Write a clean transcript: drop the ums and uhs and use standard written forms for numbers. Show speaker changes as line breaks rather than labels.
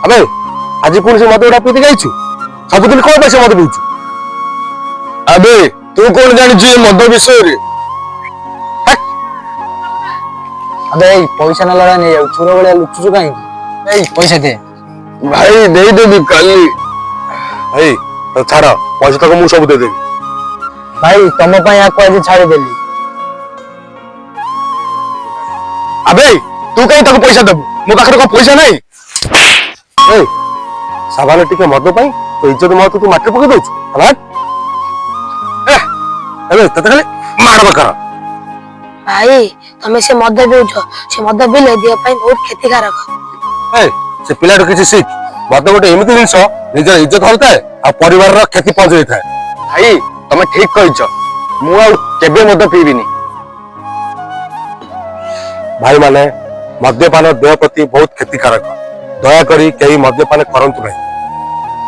अबे आज पुणी से मद गुड़ा पीते जाइछु सबुदिन कौन पैसा मद पीउछु अबे तू कौन जानिछु मद विषय रे
अबे पैसा न लड़ा नहीं जाऊ चोर भलिया लुचुचु काई पैसा दे
भाई दे देबी काली भाई तो छाड़ पैसा तक मु सब दे देबी
भाई तुम आज छाड़ी देली
अबे तू कहीं तक पैसा देबू मो पाखरे को पैसा नहीं ए साबान टिके मद पाई तो इज्जत मत तू माटी पके दउछु हट अबे तते खाली मार बकर
भाई तुम्हें से मद पिउछ से मद पिले देह ପାଇଁ बहुत क्षतिकारक
ए से पिलाटो किछि सिख मद गोटे एमिति जिंस निजर इज्जत हलता है आ परिवार रो क्षति पहुंचाई थाए
भाई तुम ठीक कहिछ मु आ केबे मद पीबिनी
भाई माने मद्यपान देह प्रति बहुत क्षतिकारक दया करी कहीं मद्यपान करंतु नहीं।